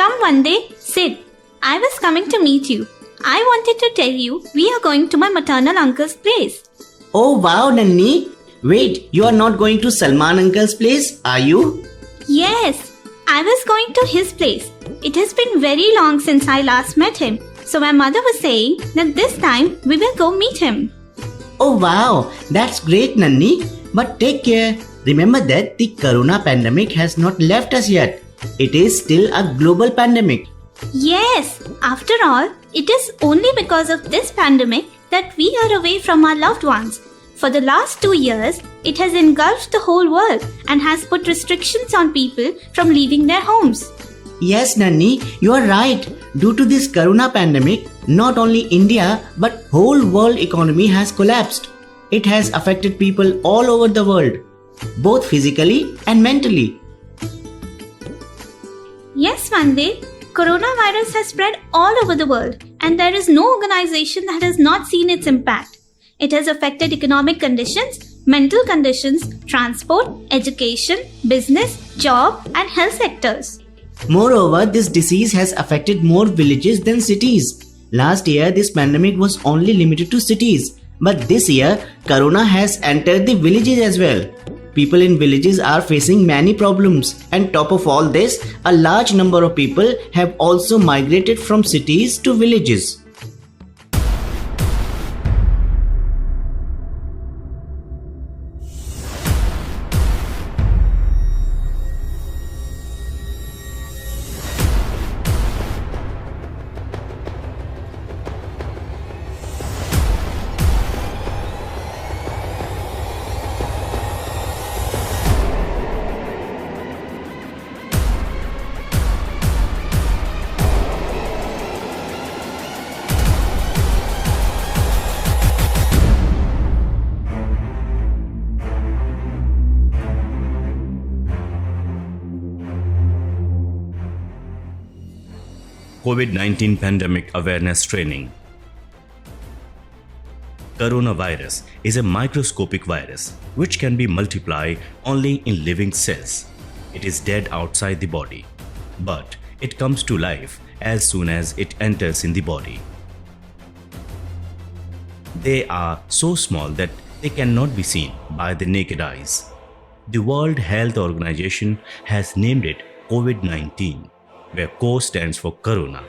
Come one day, sit. I was coming to meet you. I wanted to tell you we are going to my maternal uncle's place. Oh wow, Nanni. Wait, you are not going to Salman uncle's place, are you? Yes, I was going to his place. It has been very long since I last met him. So my mother was saying that this time we will go meet him. Oh wow, that's great, Nanni. But take care. Remember that the corona pandemic has not left us yet. It is still a global pandemic. Yes, after all, it is only because of this pandemic that we are away from our loved ones. For the last 2 years, it has engulfed the whole world and has put restrictions on people from leaving their homes. Yes, Nanni, you are right. Due to this corona pandemic, not only India but whole world economy has collapsed. It has affected people all over the world, both physically and mentally. Yes, Vande, coronavirus has spread all over the world and there is no organization that has not seen its impact. It has affected economic conditions, mental conditions, transport, education, business, job and health sectors. Moreover, this disease has affected more villages than cities. Last year, this pandemic was only limited to cities. But this year, corona has entered the villages as well. People in villages are facing many problems. And top of all this, a large number of people have also migrated from cities to villages. COVID-19 Pandemic Awareness Training. Coronavirus is a microscopic virus which can be multiplied only in living cells. It is dead outside the body, but it comes to life as soon as it enters in the body. They are so small that they cannot be seen by the naked eyes. The World Health Organization has named it COVID-19, where CO stands for corona,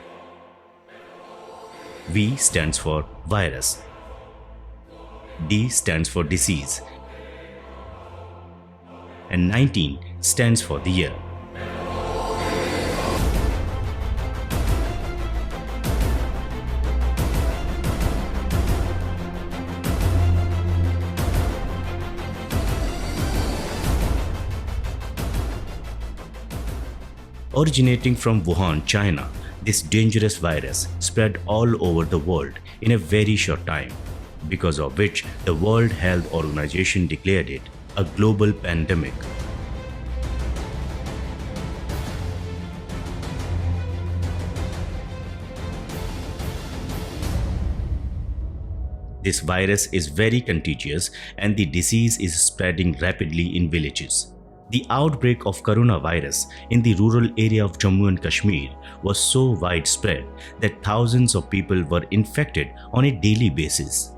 V stands for virus, D stands for disease, and 19 stands for the year. Originating from Wuhan, China, this dangerous virus spread all over the world in a very short time, because of which the World Health Organization declared it a global pandemic. This virus is very contagious and the disease is spreading rapidly in villages. The outbreak of coronavirus in the rural area of Jammu and Kashmir was so widespread that thousands of people were infected on a daily basis.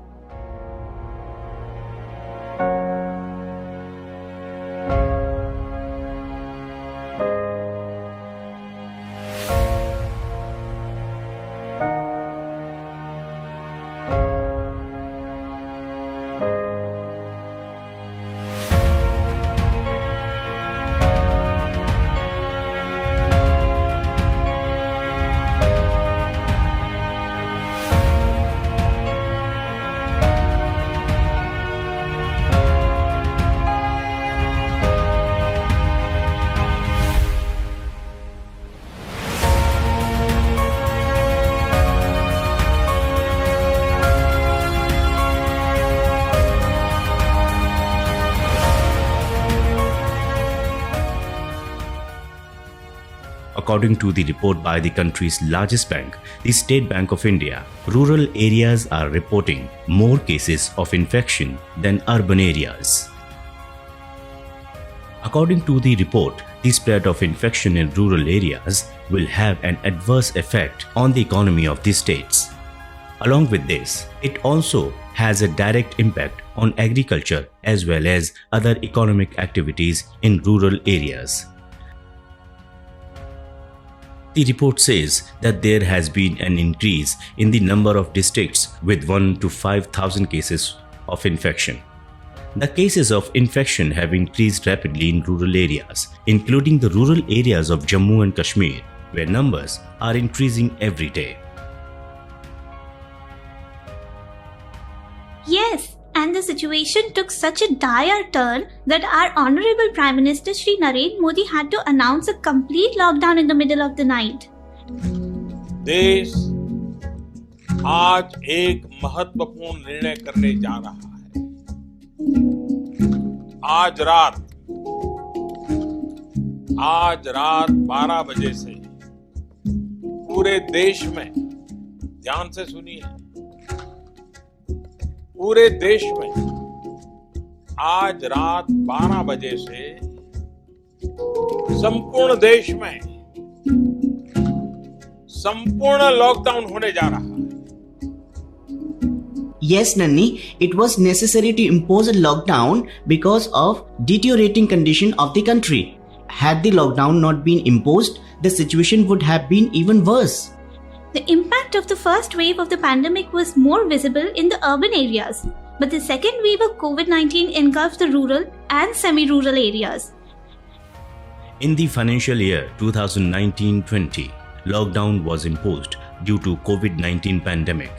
According to the report by the country's largest bank, the State Bank of India, rural areas are reporting more cases of infection than urban areas. According to the report, the spread of infection in rural areas will have an adverse effect on the economy of the states. Along with this, it also has a direct impact on agriculture as well as other economic activities in rural areas. The report says that there has been an increase in the number of districts with 1 to 5,000 cases of infection. The cases of infection have increased rapidly in rural areas, including the rural areas of Jammu and Kashmir, where numbers are increasing every day. Yes, and the situation took such a dire turn that our Honorable Prime Minister Shri Narendra Modi had to announce a complete lockdown in the middle of the night. देश आज एक महत्वपूर्ण निर्णय करने जा रहा है। आज रात 12 बजे से पूरे देश में, ध्यान से सुनिए, पूरे देश में आज रात 12 बजे से संपूर्ण देश में संपूर्ण लॉकडाउन होने जा रहा है। Yes, Nanni, it was necessary to impose a lockdown because of deteriorating condition of the country. Had the lockdown not been imposed, the situation would have been even worse. The impact of the first wave of the pandemic was more visible in the urban areas, but the second wave of COVID-19 engulfed the rural and semi-rural areas. In the financial year 2019-20, lockdown was imposed due to COVID-19 pandemic.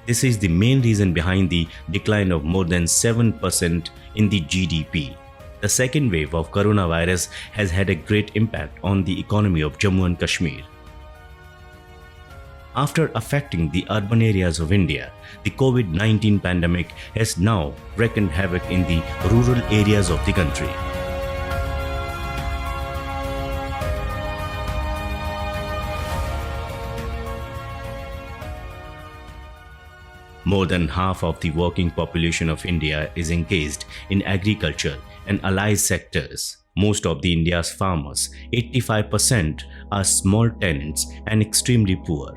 This is the main reason behind the decline of more than 7% in the GDP. The second wave of coronavirus has had a great impact on the economy of Jammu and Kashmir. After affecting the urban areas of India, the COVID-19 pandemic has now wreaked havoc in the rural areas of the country. More than half of the working population of India is engaged in agriculture and allied sectors. Most of the India's farmers, 85%, are small tenants and extremely poor.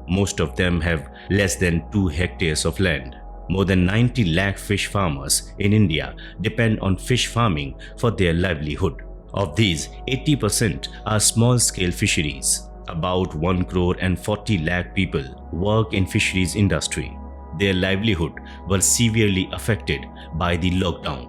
Most of them have less than 2 hectares of land. More than 90 lakh fish farmers in India depend on fish farming for their livelihood. Of these, 80% are small-scale fisheries. About 1 crore and 40 lakh people work in fisheries industry. Their livelihood was severely affected by the lockdown.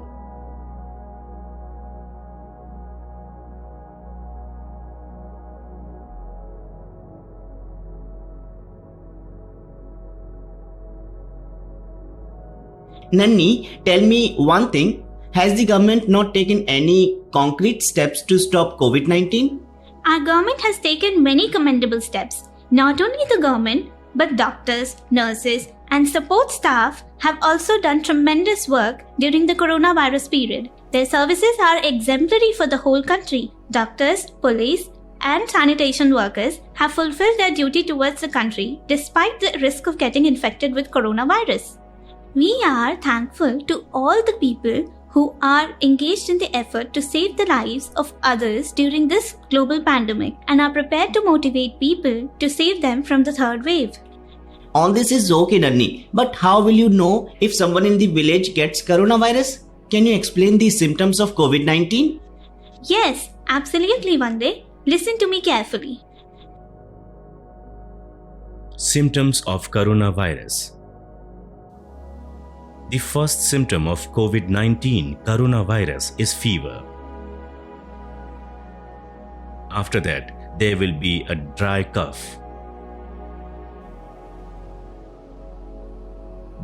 Nanni, tell me one thing. Has the government not taken any concrete steps to stop COVID-19? Our government has taken many commendable steps. Not only the government, but doctors, nurses, and support staff have also done tremendous work during the coronavirus period. Their services are exemplary for the whole country. Doctors, police, and sanitation workers have fulfilled their duty towards the country despite the risk of getting infected with coronavirus. We are thankful to all the people who are engaged in the effort to save the lives of others during this global pandemic and are prepared to motivate people to save them from the third wave. All this is okay, Nanni, but how will you know if someone in the village gets coronavirus? Can you explain the symptoms of COVID-19? Yes, absolutely, Vande. Listen to me carefully. Symptoms of coronavirus. The first symptom of COVID-19 coronavirus is fever. After that, there will be a dry cough.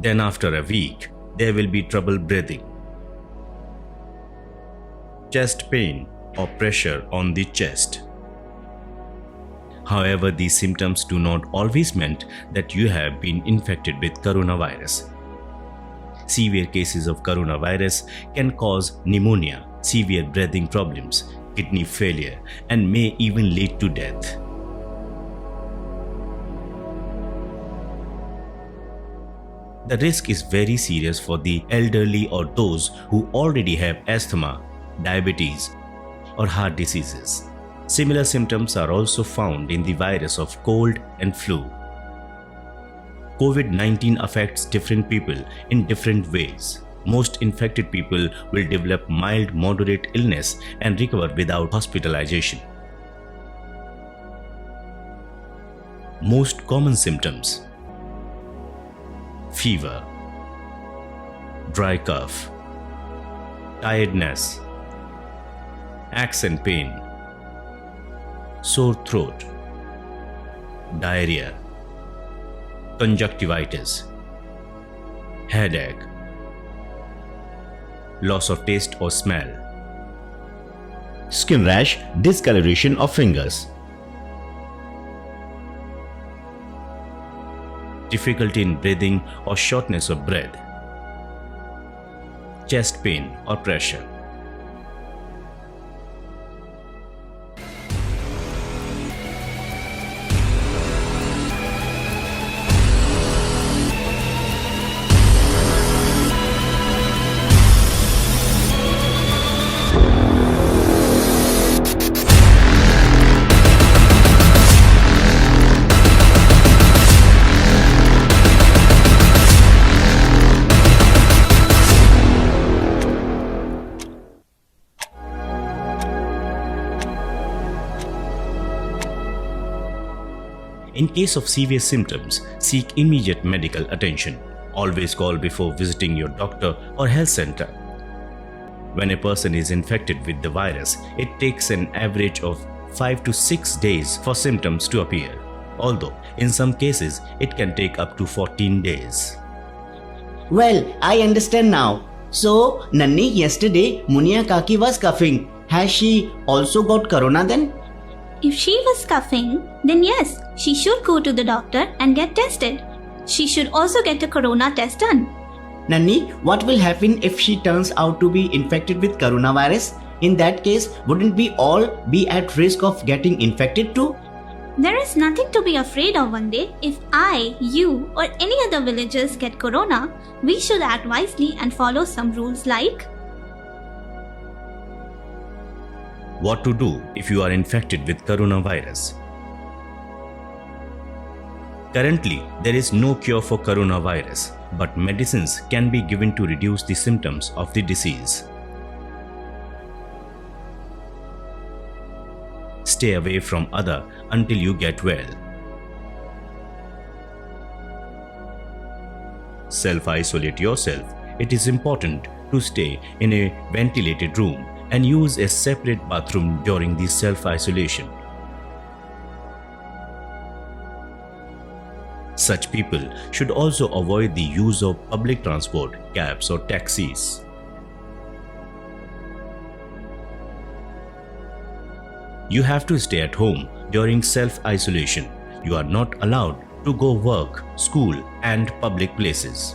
Then after a week, there will be trouble breathing, chest pain or pressure on the chest. However, these symptoms do not always mean that you have been infected with coronavirus. Severe cases of coronavirus can cause pneumonia, severe breathing problems, kidney failure, and may even lead to death. The risk is very serious for the elderly or those who already have asthma, diabetes, or heart diseases. Similar symptoms are also found in the virus of cold and flu. COVID-19 affects different people in different ways. Most infected people will develop mild, moderate illness and recover without hospitalization. Most common symptoms: fever, dry cough, tiredness, accent pain, sore throat, diarrhea, conjunctivitis, headache, loss of taste or smell, Skin rash, discoloration of fingers. difficulty in breathing or shortness of breath, chest pain or pressure. In case of severe symptoms, seek immediate medical attention. Always call before visiting your doctor or health center. When a person is infected with the virus, it takes an average of 5 to 6 days for symptoms to appear, although in some cases it can take up to 14 days. Well, I understand now. So, Nanni, yesterday Munia Kaki was coughing. Has she also got corona then? If she was coughing, then yes, she should go to the doctor and get tested. She should also get a corona test done. Nanni, what will happen if she turns out to be infected with coronavirus? In that case, wouldn't we all be at risk of getting infected too? There is nothing to be afraid of one day. If I, you, or any other villagers get corona, we should act wisely and follow some rules like What to do if you are infected with coronavirus? Currently, there is no cure for coronavirus, but medicines can be given to reduce the symptoms of the disease. Stay away from others until you get well. Self-isolate yourself. It is important to stay in a ventilated room and use a separate bathroom during the self-isolation. Such people should also avoid the use of public transport, cabs or taxis. You have to stay at home during self-isolation. You are not allowed to go work, school and public places.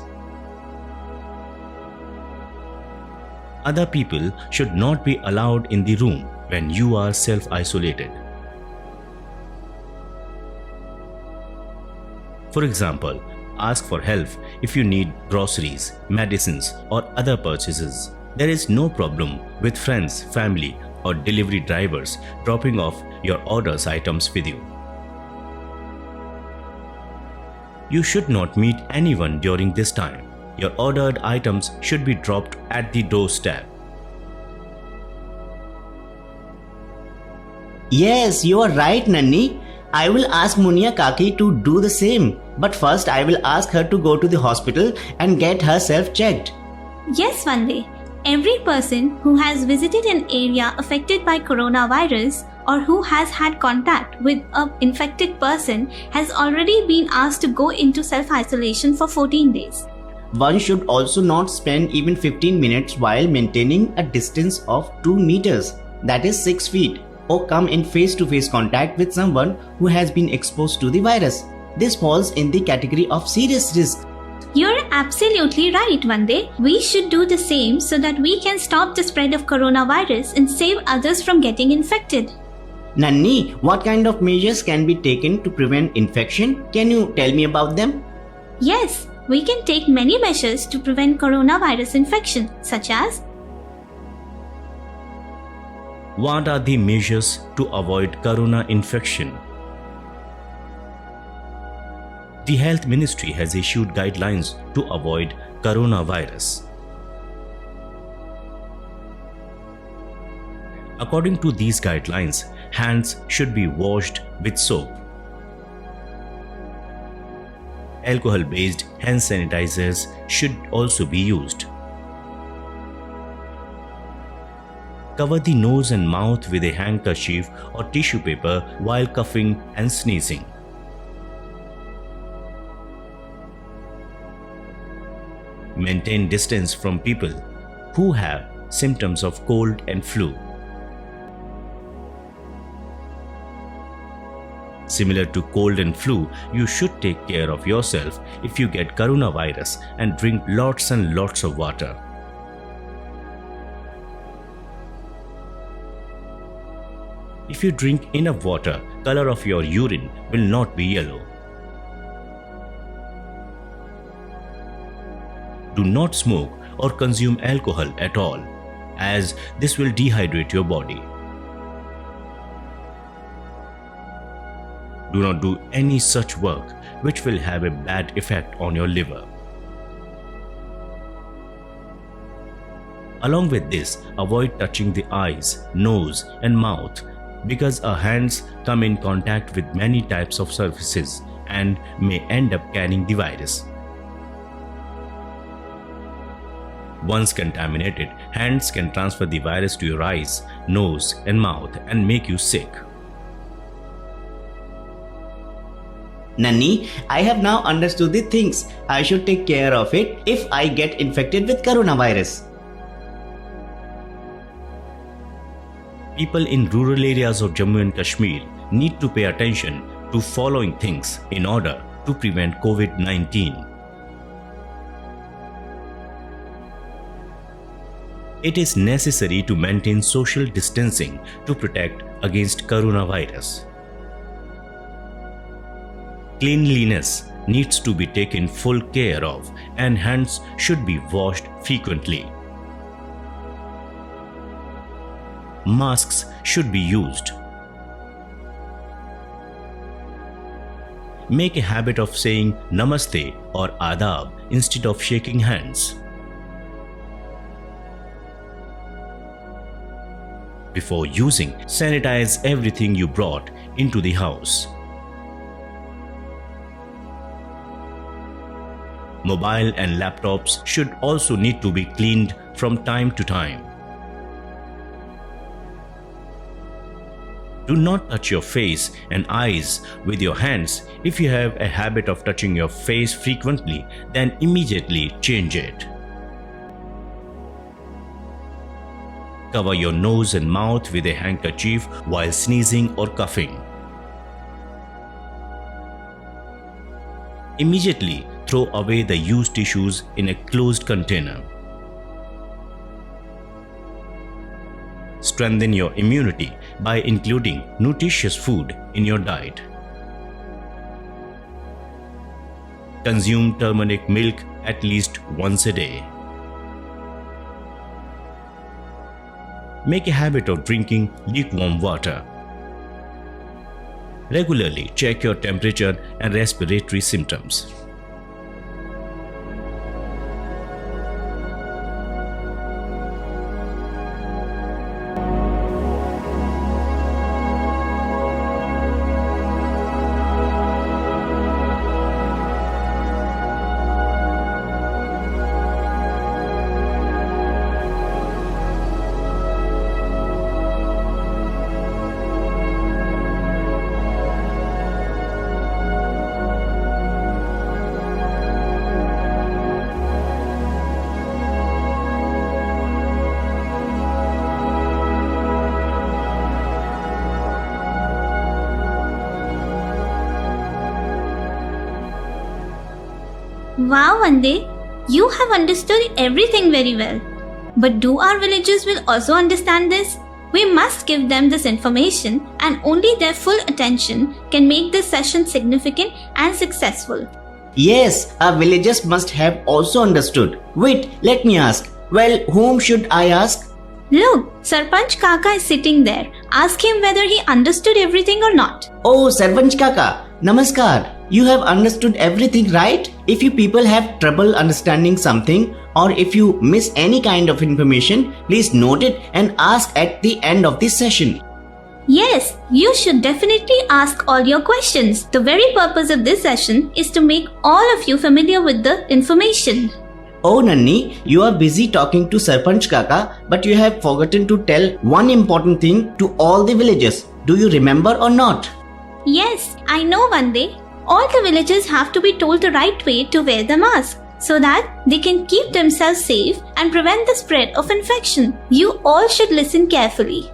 Other people should not be allowed in the room when you are self-isolated. For example, ask for help if you need groceries, medicines, or other purchases. There is no problem with friends, family, or delivery drivers dropping off your orders items with you. You should not meet anyone during this time. Your ordered items should be dropped at the doorstep. Yes, you are right, Nanni. I will ask Munia Kaki to do the same. But first I will ask her to go to the hospital and get herself checked. Yes, Vande. Every person who has visited an area affected by coronavirus or who has had contact with an infected person has already been asked to go into self-isolation for 14 days. One should also not spend even 15 minutes while maintaining a distance of 2 meters, that is 6 feet, or come in face-to-face contact with someone who has been exposed to the virus. This falls in the category of serious risk. You're absolutely right, Vande. We should do the same so that we can stop the spread of coronavirus and save others from getting infected. Nanni, what kind of measures can be taken to prevent infection? Can you tell me about them? Yes, we can take many measures to prevent coronavirus infection, such as What are the measures to avoid corona infection? The Health Ministry has issued guidelines to avoid coronavirus. According to these guidelines, hands should be washed with soap. Alcohol-based hand sanitizers should also be used. Cover the nose and mouth with a handkerchief or tissue paper while coughing and sneezing. Maintain distance from people who have symptoms of cold and flu. Similar to cold and flu, you should take care of yourself if you get coronavirus and drink lots and lots of water. If you drink enough water, color of your urine will not be yellow. Do not smoke or consume alcohol at all, as this will dehydrate your body. Do not do any such work which will have a bad effect on your liver. Along with this, avoid touching the eyes, nose and mouth because our hands come in contact with many types of surfaces and may end up carrying the virus. Once contaminated, hands can transfer the virus to your eyes, nose and mouth and make you sick. Nanni, I have now understood the things I should take care of it if I get infected with coronavirus. People in rural areas of Jammu and Kashmir need to pay attention to following things in order to prevent COVID-19. It is necessary to maintain social distancing to protect against coronavirus. Cleanliness needs to be taken full care of and hands should be washed frequently. Masks should be used. Make a habit of saying Namaste or Adab instead of shaking hands. Before using, sanitize everything you brought into the house. Mobile and laptops should also need to be cleaned from time to time. Do not touch your face and eyes with your hands. If you have a habit of touching your face frequently, then immediately change it. Cover your nose and mouth with a handkerchief while sneezing or coughing. Immediately throw away the used tissues in a closed container. Strengthen your immunity by including nutritious food in your diet. Consume turmeric milk at least once a day. Make a habit of drinking lukewarm water. Regularly check your temperature and respiratory symptoms. Wow, Vande, you have understood everything very well. But do our villagers will also understand this? We must give them this information, and only their full attention can make this session significant and successful. Yes, our villagers must have also understood. Wait, let me ask. Well, whom should I ask? Look, Sarpanch Kaka is sitting there. Ask him whether he understood everything or not. Oh, Sarpanch Kaka, Namaskar. You have understood everything, right? If you people have trouble understanding something, or if you miss any kind of information, please note it and ask at the end of this session. Yes, you should definitely ask all your questions. The very purpose of this session is to make all of you familiar with the information. Oh Nanni, you are busy talking to Sarpanch Kaka, but you have forgotten to tell one important thing to all the villagers. Do you remember or not? Yes, I know, Vande. All the villagers have to be told the right way to wear the mask, so that they can keep themselves safe and prevent the spread of infection. You all should listen carefully.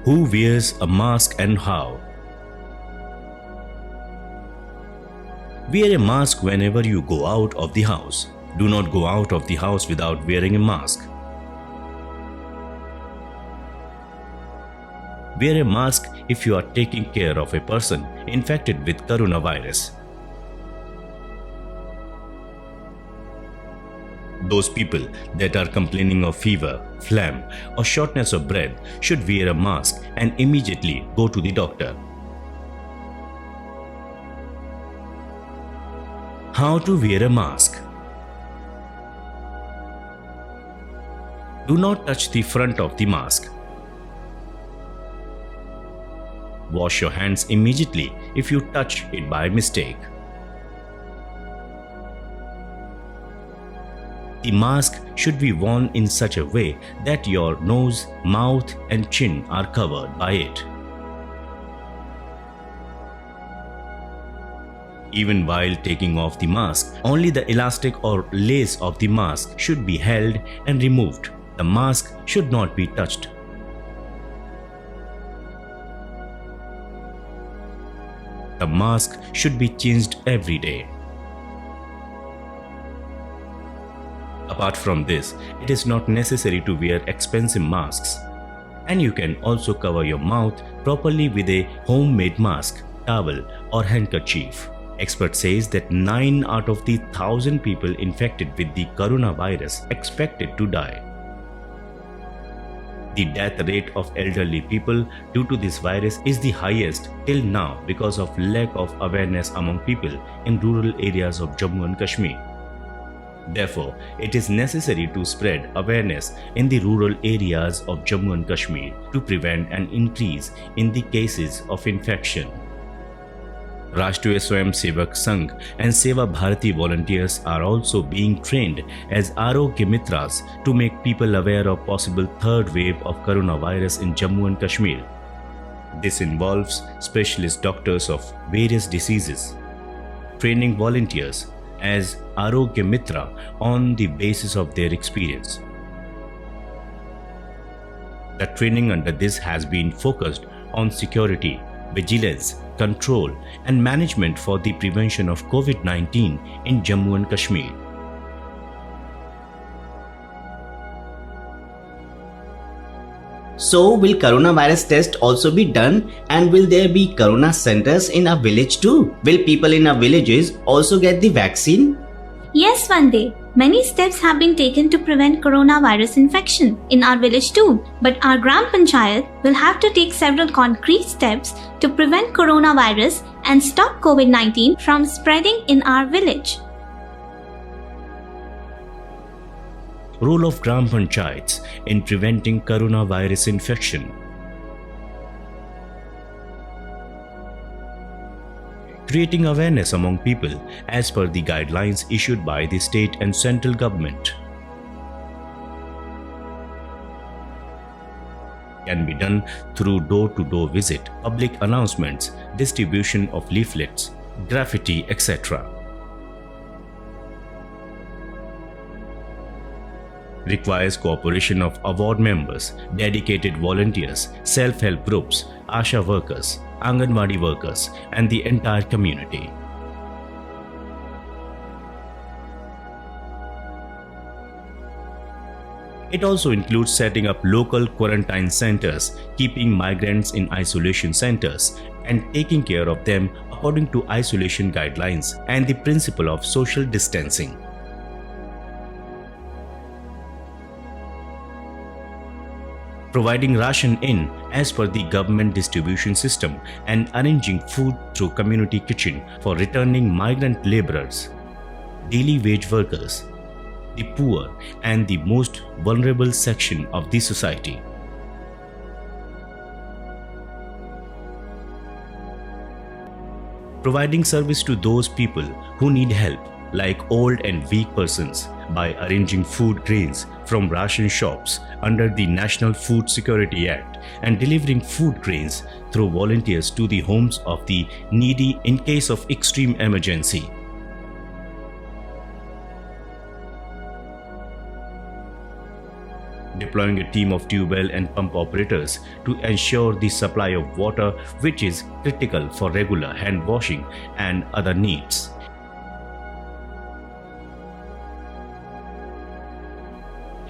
Who wears a mask and how? Wear a mask whenever you go out of the house. Do not go out of the house without wearing a mask. Wear a mask if you are taking care of a person infected with coronavirus. Those people that are complaining of fever, phlegm, or shortness of breath should wear a mask and immediately go to the doctor. How to wear a mask? Do not touch the front of the mask. Wash your hands immediately if you touch it by mistake. The mask should be worn in such a way that your nose, mouth, and chin are covered by it. Even while taking off the mask, only the elastic or lace of the mask should be held and removed. The mask should not be touched. The mask should be changed every day. Apart from this, it is not necessary to wear expensive masks. And you can also cover your mouth properly with a homemade mask, towel, or handkerchief. Expert says that 9 out of the 1,000 people infected with the coronavirus expected to die. The death rate of elderly people due to this virus is the highest till now because of lack of awareness among people in rural areas of Jammu and Kashmir. Therefore, it is necessary to spread awareness in the rural areas of Jammu and Kashmir to prevent an increase in the cases of infection. Rashtriya Swayamsevak Sangh and Seva Bharati volunteers are also being trained as Arogya Mitras to make people aware of possible third wave of coronavirus in Jammu and Kashmir. This involves specialist doctors of various diseases, training volunteers as Arogya Mitra on the basis of their experience. The training under this has been focused on security, vigilance, control, and management for the prevention of COVID-19 in Jammu and Kashmir. So, will coronavirus test also be done, and will there be corona centers in our village too? Will people in our villages also get the vaccine? Yes, Vande. Many steps have been taken to prevent coronavirus infection in our village too. But our Gram Panchayat will have to take several concrete steps to prevent coronavirus and stop COVID-19 from spreading in our village. Role of Gram Panchayats in preventing coronavirus infection. Creating awareness among people as per the guidelines issued by the state and central government. Can be done through door-to-door visit, public announcements, distribution of leaflets, graffiti, etc. Requires cooperation of award members, dedicated volunteers, self-help groups, ASHA workers, Anganwadi workers, and the entire community. It also includes setting up local quarantine centers, keeping migrants in isolation centers, and taking care of them according to isolation guidelines and the principle of social distancing. Providing ration in as per the government distribution system and arranging food through community kitchen for returning migrant laborers, daily wage workers, the poor and the most vulnerable section of the society. Providing service to those people who need help, like old and weak persons, by arranging food grains from ration shops under the National Food Security Act and delivering food grains through volunteers to the homes of the needy in case of extreme emergency. Deploying a team of tubewell and pump operators to ensure the supply of water, which is critical for regular hand washing and other needs.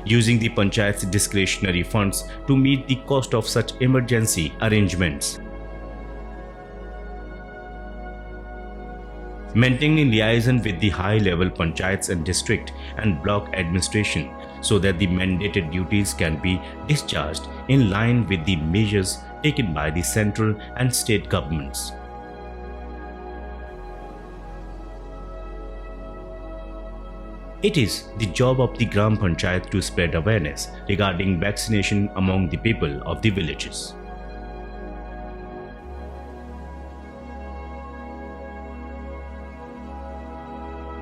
Using the Panchayat's discretionary funds to meet the cost of such emergency arrangements. Maintaining liaison with the high-level Panchayats and district and block administration so that the mandated duties can be discharged in line with the measures taken by the central and state governments. It is the job of the Gram Panchayat to spread awareness regarding vaccination among the people of the villages.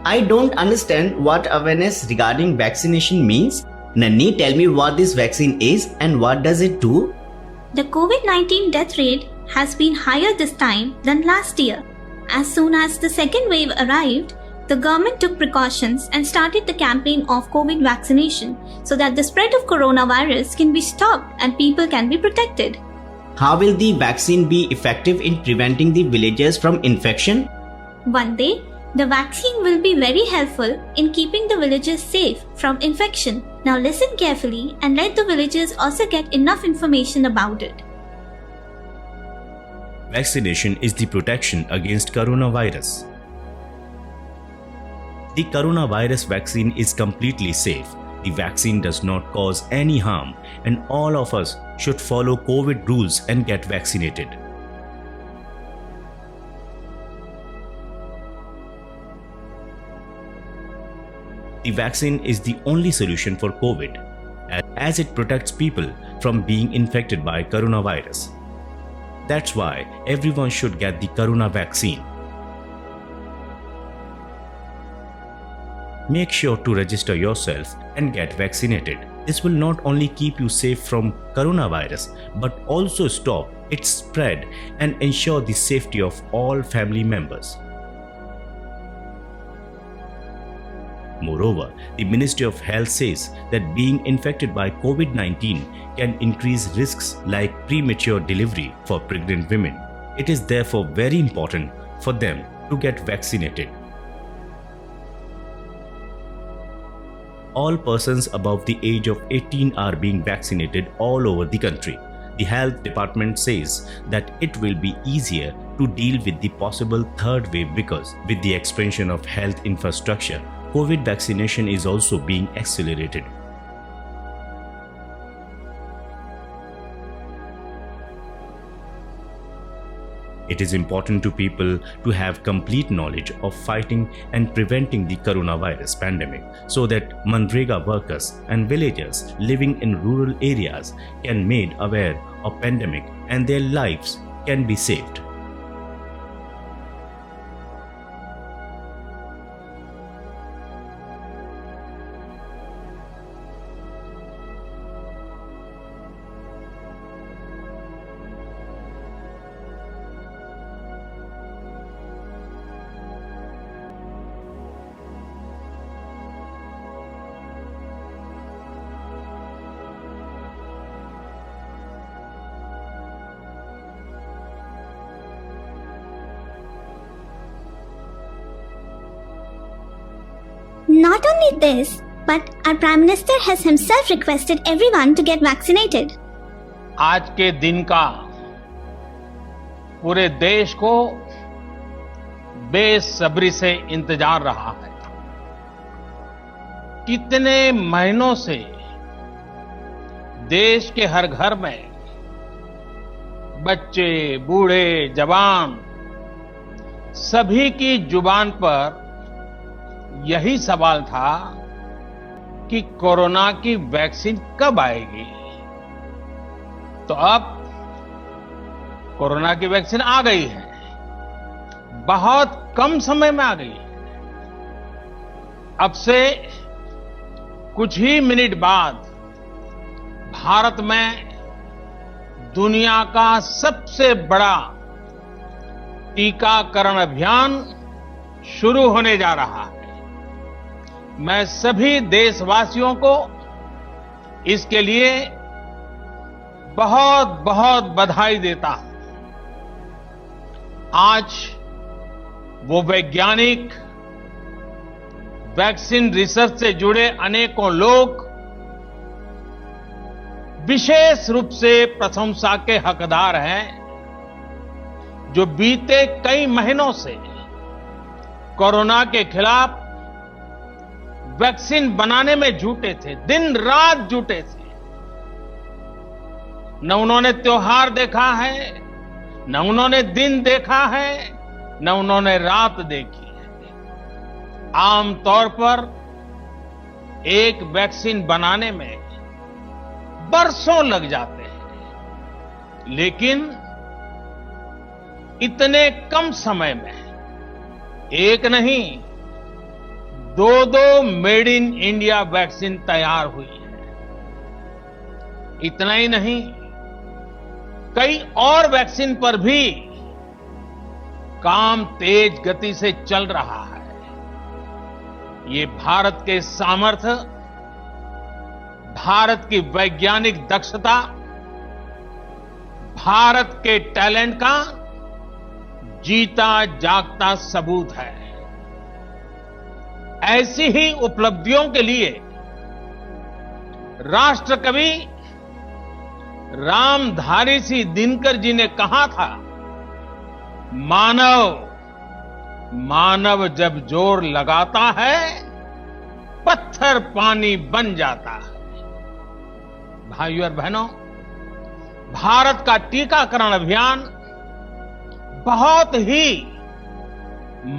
I don't understand what awareness regarding vaccination means. Nanni, tell me what this vaccine is and what does it do? The COVID-19 death rate has been higher this time than last year. As soon as the second wave arrived, the government took precautions and started the campaign of COVID vaccination so that the spread of coronavirus can be stopped and people can be protected. How will the vaccine be effective in preventing the villagers from infection? One day, the vaccine will be very helpful in keeping the villagers safe from infection. Now listen carefully and let the villagers also get enough information about it. Vaccination is the protection against coronavirus. The coronavirus vaccine is completely safe. The vaccine does not cause any harm and all of us should follow COVID rules and get vaccinated. The vaccine is the only solution for COVID as it protects people from being infected by coronavirus. That's why everyone should get the corona vaccine. Make sure to register yourself and get vaccinated. This will not only keep you safe from coronavirus but also stop its spread and ensure the safety of all family members. Moreover, the Ministry of Health says that being infected by COVID-19 can increase risks like premature delivery for pregnant women. It is therefore very important for them to get vaccinated. All persons above the age of 18 are being vaccinated all over the country. The health department says that it will be easier to deal with the possible third wave because with the expansion of health infrastructure, COVID vaccination is also being accelerated. It is important to people to have complete knowledge of fighting and preventing the coronavirus pandemic so that MGNREGA workers and villagers living in rural areas can be made aware of pandemic and their lives can be saved. Not only this, But our Prime Minister has himself requested everyone to get vaccinated. आज के दिन का पूरे देश को बेसब्री से इंतजार रहा है। कितने महीनों से देश के हर घर में बच्चे, बूढ़े, जवान सभी की जुबान पर यही सवाल था कि कोरोना की वैक्सीन कब आएगी। तो अब कोरोना की वैक्सीन आ गई है, बहुत कम समय में आ गई है। अब से कुछ ही मिनट बाद भारत में दुनिया का सबसे बड़ा टीकाकरण अभियान शुरू होने जा रहा है। मैं सभी देशवासियों को इसके लिए बहुत बहुत बधाई देता हूं। आज वो वैज्ञानिक, वैक्सीन रिसर्च से जुड़े अनेकों लोग विशेष रूप से प्रशंसा के हकदार हैं, जो बीते कई महीनों से कोरोना के खिलाफ वैक्सीन बनाने में जुटे थे, दिन रात जुटे थे। न उन्होंने त्योहार देखा है, न उन्होंने दिन देखा है, न उन्होंने रात देखी है। आमतौर पर एक वैक्सीन बनाने में बरसों लग जाते हैं, लेकिन इतने कम समय में एक नहीं, दो मेड इन इंडिया वैक्सीन तैयार हुई है। इतना ही नहीं, कई और वैक्सीन पर भी काम तेज गति से चल रहा है। ये भारत के सामर्थ्य, भारत की वैज्ञानिक दक्षता, भारत के टैलेंट का जीता जागता सबूत है। ऐसी ही उपलब्धियों के लिए राष्ट्रकवि रामधारी सिंह दिनकर जी ने कहा था, मानव जब जोर लगाता है, पत्थर पानी बन जाता है। भाइयों और बहनों, भारत का टीकाकरण अभियान बहुत ही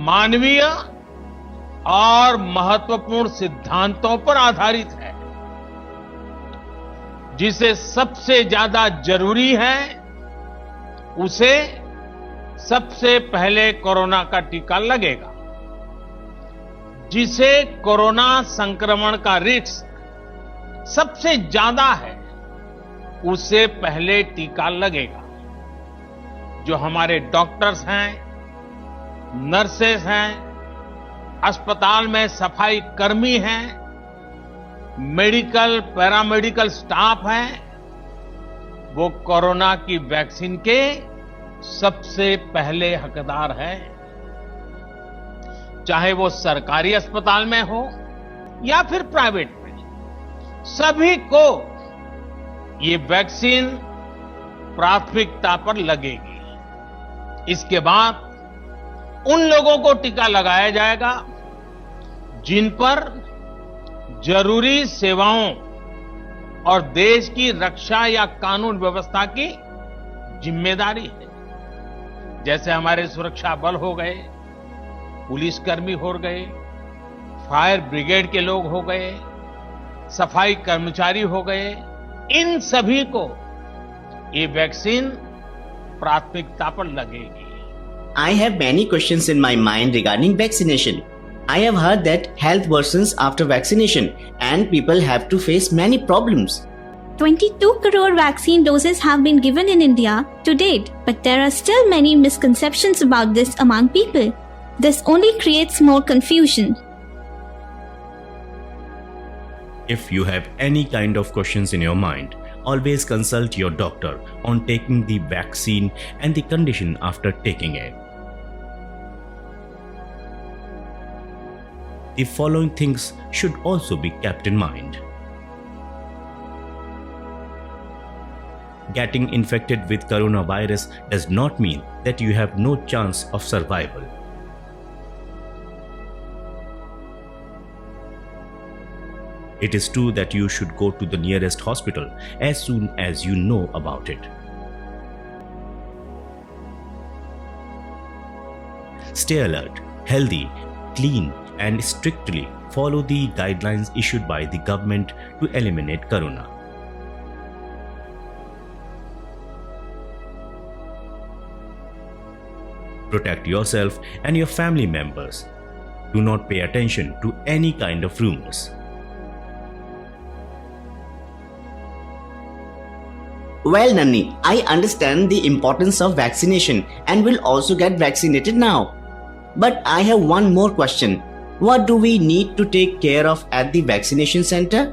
मानवीय और महत्वपूर्ण सिद्धांतों पर आधारित है। जिसे सबसे ज्यादा जरूरी है, उसे सबसे पहले कोरोना का टीका लगेगा। जिसे कोरोना संक्रमण का रिस्क सबसे ज्यादा है, उसे पहले टीका लगेगा। जो हमारे डॉक्टर्स हैं, नर्सेस हैं, अस्पताल में सफाई कर्मी हैं, मेडिकल, पैरामेडिकल स्टाफ हैं, वो कोरोना की वैक्सीन के सबसे पहले हकदार हैं। चाहे वो सरकारी अस्पताल में हो या फिर प्राइवेट में, सभी को ये वैक्सीन प्राथमिकता पर लगेगी। इसके बाद उन लोगों को टीका लगाया जाएगा जिन पर जरूरी सेवाओं और देश की रक्षा या कानून व्यवस्था की जिम्मेदारी है। जैसे हमारे सुरक्षा बल हो गए, पुलिसकर्मी हो गए, फायर ब्रिगेड के लोग हो गए, सफाई कर्मचारी हो गए, इन सभी को ये वैक्सीन प्राथमिकता पर लगेगी। I have many questions in my mind regarding vaccination. I have heard that health worsens after vaccination and people have to face many problems. 22 crore vaccine doses have been given in India to date, but there are still many misconceptions about this among people. This only creates more confusion. If you have any kind of questions in your mind, always consult your doctor on taking the vaccine and the condition after taking it. the following things should also be kept in mind. Getting infected with coronavirus does not mean that you have no chance of survival. It is true that you should go to the nearest hospital as soon as you know about it. Stay alert, healthy, clean, and strictly follow the guidelines issued by the government to eliminate corona. Protect yourself and your family members. Do not pay attention to any kind of rumors. Well, Nanni, I understand the importance of vaccination and will also get vaccinated now. But I have one more question. What do we need to take care of at the vaccination center?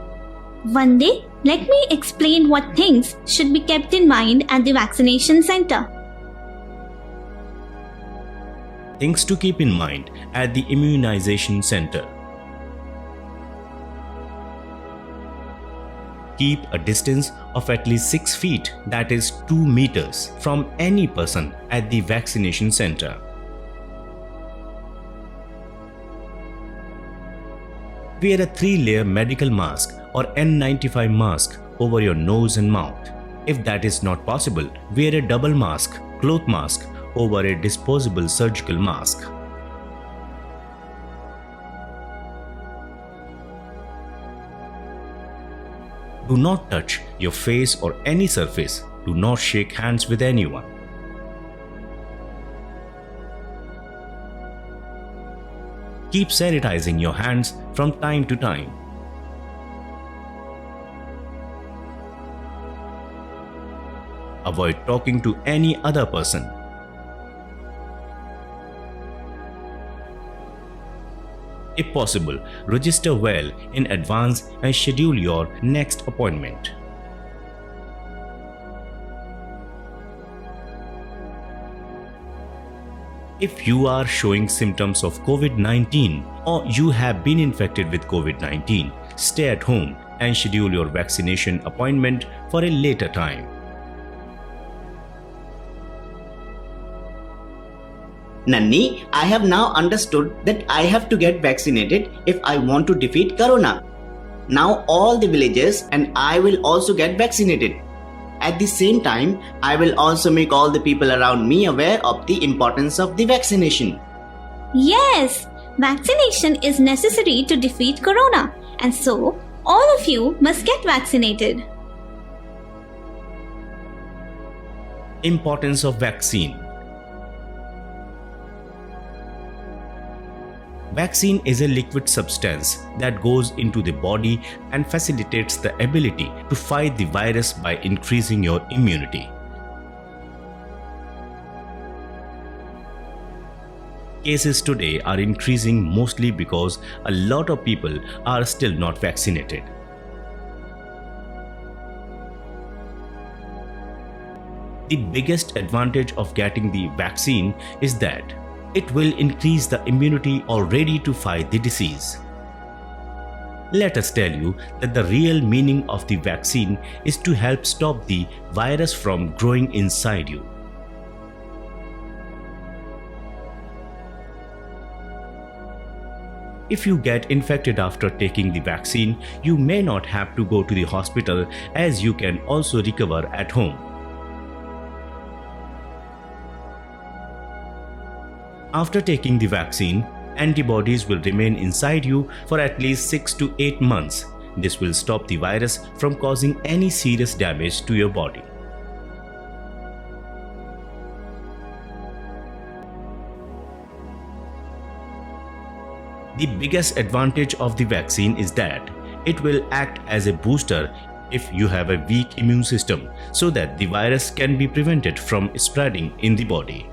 One day, let me explain what things should be kept in mind at the vaccination center. Things to keep in mind at the immunization center. Keep a distance of at least 6 feet, that is 2 meters, from any person at the vaccination center. Wear a 3-layer medical mask or N95 mask over your nose and mouth. If that is not possible, wear a double mask, cloth mask, over a disposable surgical mask. Do not touch your face or any surface. Do not shake hands with anyone. Keep sanitizing your hands from time to time. Avoid talking to any other person. If possible, register well in advance and schedule your next appointment. If you are showing symptoms of COVID-19 or you have been infected with COVID-19, stay at home and schedule your vaccination appointment for a later time. Nanni, I have now understood that I have to get vaccinated if I want to defeat corona. Now all the villagers and I will also get vaccinated. At the same time, I will also make all the people around me aware of the importance of the vaccination. Yes, vaccination is necessary to defeat corona, and so all of you must get vaccinated. Importance of vaccine. Vaccine is a liquid substance that goes into the body and facilitates the ability to fight the virus by increasing your immunity. Cases today are increasing mostly because a lot of people are still not vaccinated. The biggest advantage of getting the vaccine is that it will increase the immunity already to fight the disease. Let us tell you that the real meaning of the vaccine is to help stop the virus from growing inside you. If you get infected after taking the vaccine, you may not have to go to the hospital, as you can also recover at home. After taking the vaccine, antibodies will remain inside you for at least 6 to 8 months. This will stop the virus from causing any serious damage to your body. The biggest advantage of the vaccine is that it will act as a booster if you have a weak immune system, so that the virus can be prevented from spreading in the body.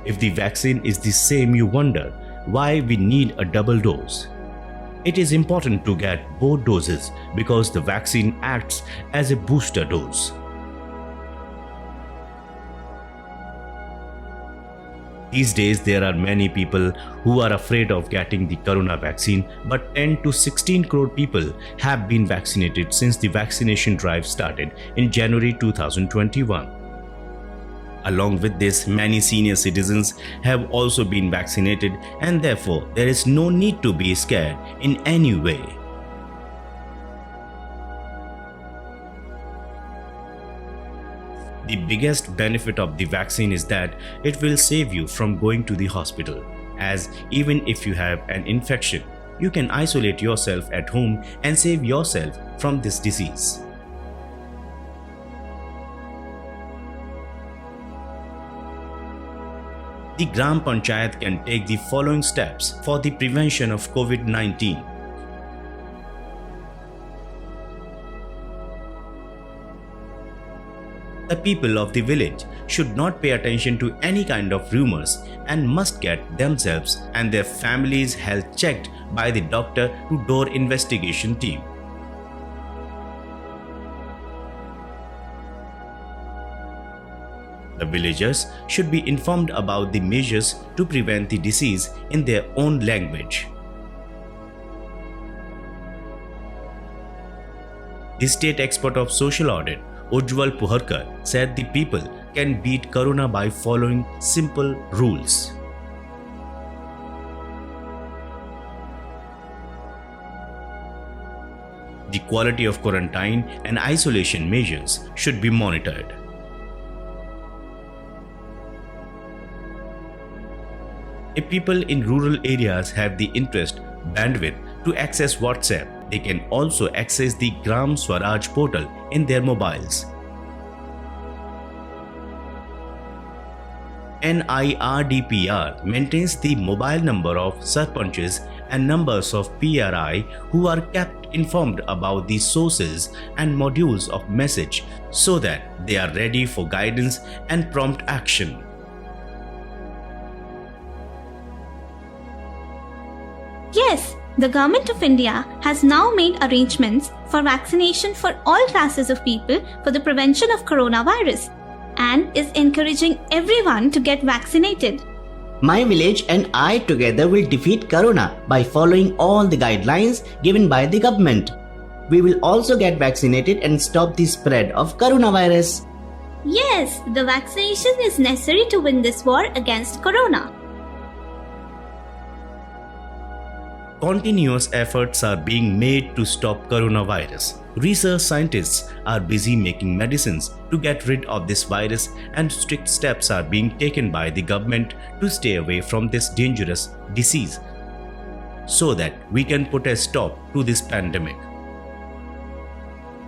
If the vaccine is the same, you wonder why we need a double dose. It is important to get both doses because the vaccine acts as a booster dose. These days, there are many people who are afraid of getting the corona vaccine, but 10 to 16 crore people have been vaccinated since the vaccination drive started in January 2021. Along with this, many senior citizens have also been vaccinated, and therefore there is no need to be scared in any way. The biggest benefit of the vaccine is that it will save you from going to the hospital, as even if you have an infection, you can isolate yourself at home and save yourself from this disease. The Gram Panchayat can take the following steps for the prevention of COVID-19. The people of the village should not pay attention to any kind of rumors and must get themselves and their families' health checked by the doctor-to-door investigation team. The villagers should be informed about the measures to prevent the disease in their own language. The state expert of social audit, Ujjwal Puharkar, said the people can beat corona by following simple rules. The quality of quarantine and isolation measures should be monitored. If people in rural areas have the interest bandwidth to access WhatsApp, they can also access the Gram Swaraj portal in their mobiles. NIRDPR maintains the mobile number of sarpanches and numbers of PRI who are kept informed about the sources and modules of message so that they are ready for guidance and prompt action. Yes, the Government of India has now made arrangements for vaccination for all classes of people for the prevention of coronavirus and is encouraging everyone to get vaccinated. My village and I together will defeat corona by following all the guidelines given by the government. We will also get vaccinated and stop the spread of coronavirus. Yes, the vaccination is necessary to win this war against corona. Continuous efforts are being made to stop coronavirus. Research scientists are busy making medicines to get rid of this virus, and strict steps are being taken by the government to stay away from this dangerous disease so that we can put a stop to this pandemic.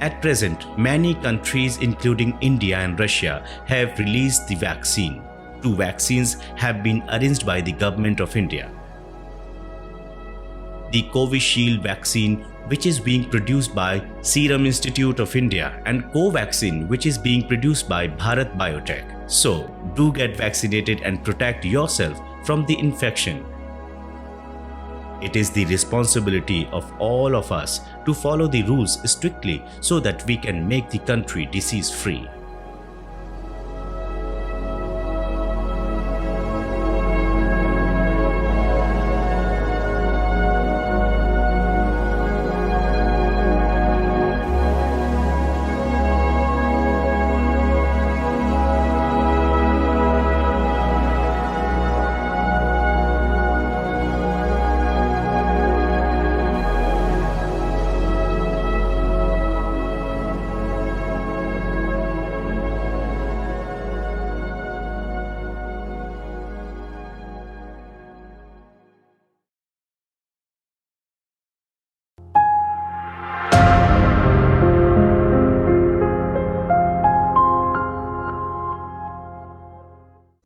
At present, many countries including India and Russia have released the vaccine. 2 vaccines have been arranged by the Government of India. The Covishield vaccine, which is being produced by Serum Institute of India, and Covaxin, which is being produced by Bharat Biotech. So, do get vaccinated and protect yourself from the infection. It is the responsibility of all of us to follow the rules strictly so that we can make the country disease-free.